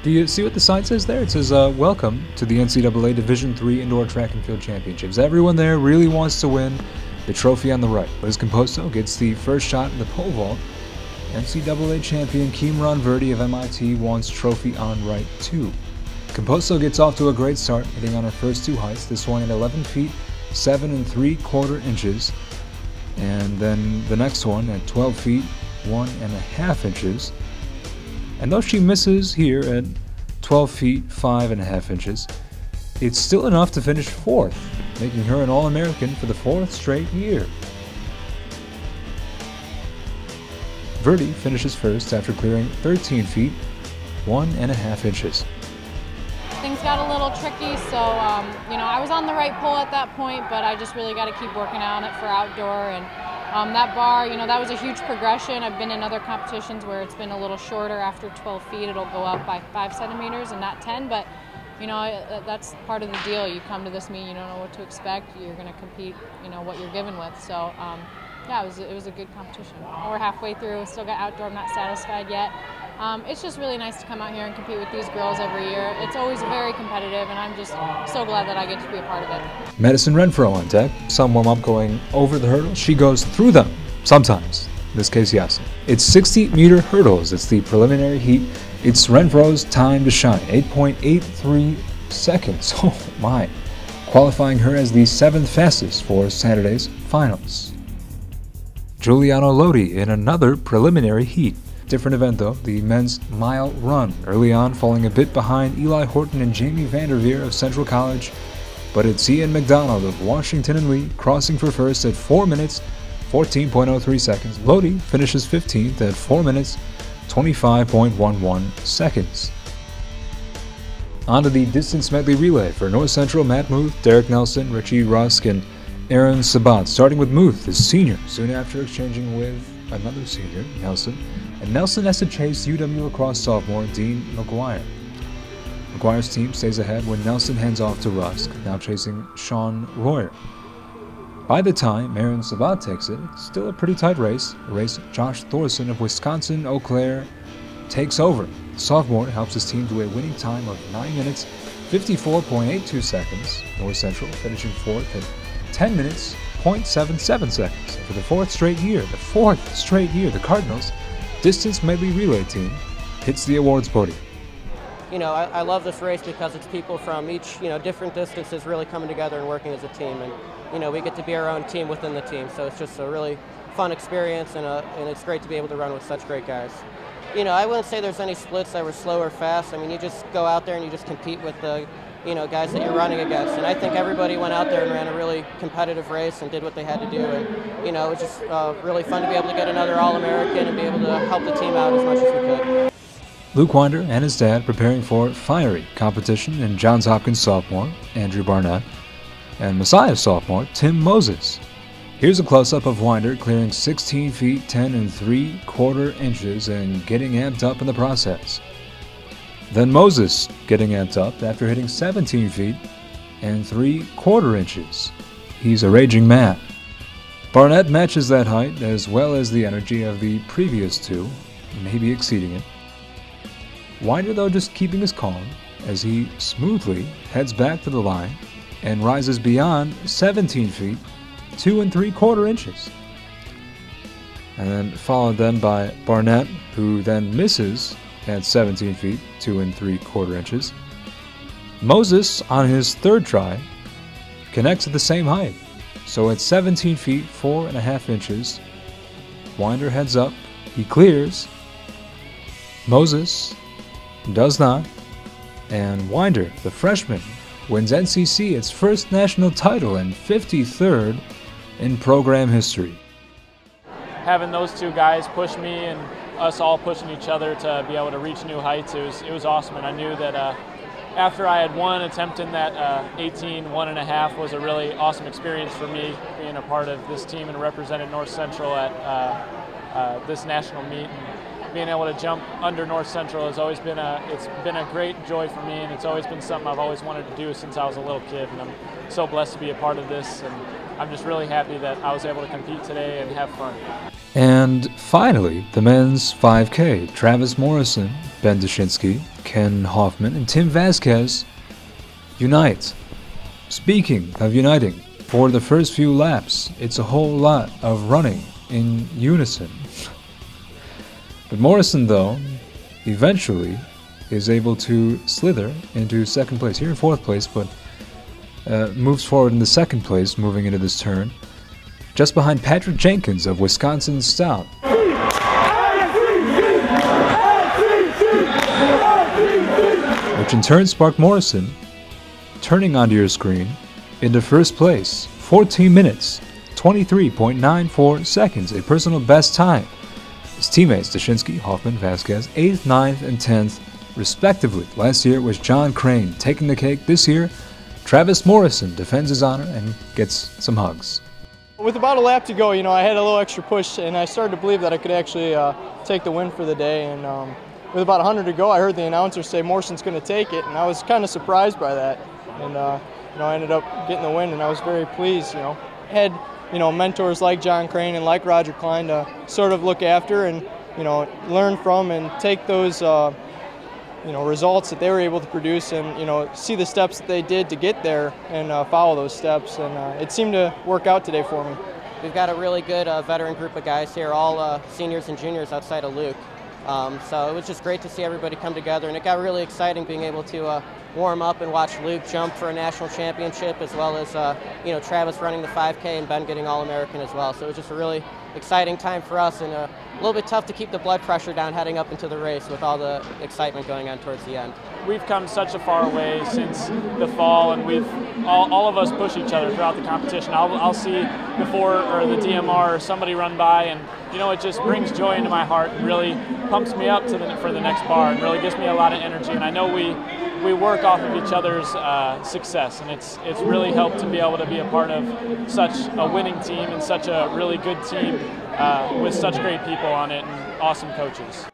Do you see what the sign says there? It says, welcome to the NCAA Division III Indoor Track and Field Championships. Everyone there really wants to win the trophy on the right. Liz Composto gets the first shot in the pole vault. NCAA champion Kimron Verdi of MIT wants trophy on right 2. Composto gets off to a great start, hitting on her first two heights, this one at 11 feet, 7 3/4 inches, and then the next one at 12 feet, 1.5 inches. And though she misses here at 12 feet, 5.5 inches, it's still enough to finish 4th, making her an All-American for the 4th straight year. Verdi finishes first after clearing 13 feet, 1.5 inches. Things got a little tricky, so I was on the right pole at that point, but I just really got to keep working on it for outdoor. And that bar, that was a huge progression. I've been in other competitions where it's been a little shorter. After 12 feet, it'll go up by 5 centimeters and not 10, but that's part of the deal. You come to this meet, you don't know what to expect. You're going to compete, what you're given with. So, yeah, it was a good competition. We're halfway through, still got outdoor, I'm not satisfied yet. It's just really nice to come out here and compete with these girls every year. It's always very competitive, and I'm just so glad that I get to be a part of it. Madison Renfro on deck. Some warm up going over the hurdles. She goes through them, sometimes. In this case, yes. It's 60-meter hurdles. It's the preliminary heat. It's Renfro's time to shine, 8.83 seconds. Oh my. Qualifying her as the 7th fastest for Saturday's finals. Giuliano Lodi in another preliminary heat. Different event though, the men's mile run. Early on, falling a bit behind Eli Horton and Jamie Vanderveer of Central College, but it's Ian McDonald of Washington and Lee crossing for first at 4 minutes, 14.03 seconds. Lodi finishes 15th at 4 minutes, 25.11 seconds. On to the distance medley relay for North Central. Matt Muth, Derek Nelson, Richie Rusk, and Aaron Sabat. Starting with Muth, the senior, soon after exchanging with another senior, Nelson. And Nelson has to chase UW lacrosse sophomore Dean McGuire. McGuire's team stays ahead when Nelson hands off to Rusk, now chasing Sean Royer. By the time Aaron Sabat takes it, it's still a pretty tight race. A race Josh Thorson of Wisconsin-Eau Claire takes over. The sophomore helps his team to a winning time of 9 minutes, 54.82 seconds. North Central finishing 4th at 10 minutes, 0.77 seconds. And for the 4th straight year, the Cardinals distance medley relay team hits the awards podium. I love this race because it's people from each, different distances really coming together and working as a team. And, we get to be our own team within the team. So it's just a really fun experience, and it's great to be able to run with such great guys. I wouldn't say there's any splits that were slow or fast. I mean, you just go out there and you just compete with the guys that you're running against. And I think everybody went out there and ran a really competitive race and did what they had to do. And, it was just really fun to be able to get another All-American and be able to help the team out as much as we could. Luke Winder and his dad preparing for fiery competition in Johns Hopkins sophomore, Andrew Barnett, and Messiah sophomore, Tim Moses. Here's a close-up of Winder clearing 16 feet, 10 3/4 inches and getting amped up in the process. Then Moses getting amped up after hitting 17 feet and 3/4 inches. He's a raging man. Barnett matches that height as well as the energy of the previous two, maybe exceeding it. Winder though just keeping his calm as he smoothly heads back to the line and rises beyond 17 feet, 2 3/4 inches. And then followed then by Barnett, who then misses at 17 feet, 2 3/4 inches. Moses, on his 3rd try, connects at the same height. So at 17 feet, 4.5 inches, Winder heads up, he clears. Moses does not, and Winder, the freshman, wins NCC its first national title and 53rd in program history. Having those two guys push me and us all pushing each other to be able to reach new heights, it was awesome. And I knew that after I had one attempt in that 1.5 was a really awesome experience for me, being a part of this team and representing North Central at this national meet. And being able to jump under North Central has always been it's been a great joy for me, and it's always been something I've always wanted to do since I was a little kid. And I'm so blessed to be a part of this, and I'm just really happy that I was able to compete today and have fun. And finally, the men's 5K. Travis Morrison Ben Dushinsky, Ken Hoffman, and Tim Vasquez unite. Speaking of uniting, for the first few laps, it's a whole lot of running in unison. But Morrison, though, eventually is able to slither into second place. Here in fourth place, but moves forward in the second place, moving into this turn, just behind Patrick Jenkins of Wisconsin Stout. Which in turn sparked Morrison turning onto your screen into first place, 14 minutes, 23.94 seconds, a personal best time. His teammates Dushinsky, Hoffman, Vasquez, 8th, 9th, and 10th, respectively. Last year it was John Crane taking the cake. This year, Travis Morrison defends his honor and gets some hugs. With about a lap to go, I had a little extra push, and I started to believe that I could actually take the win for the day. And with about 100 to go, I heard the announcer say Morrison's going to take it, and I was kind of surprised by that. And I ended up getting the win, and I was very pleased. Had mentors like John Crane and like Roger Klein to sort of look after and learn from and take those results that they were able to produce and see the steps that they did to get there and follow those steps. And it seemed to work out today for me. We've got a really good veteran group of guys here, all seniors and juniors outside of Luke. So it was just great to see everybody come together, and it got really exciting being able to warm up and watch Luke jump for a national championship, as well as Travis running the 5K and Ben getting All-American as well. So it was just a really exciting time for us, and a little bit tough to keep the blood pressure down heading up into the race with all the excitement going on towards the end. We've come such a far way since the fall, and we've all of us push each other throughout the competition. I'll see before or the DMR or somebody run by, and it just brings joy into my heart and really pumps me up for the next bar and really gives me a lot of energy. And I know we work off of each other's success, and it's really helped to be able to be a part of such a winning team and such a really good team with such great people on it and awesome coaches.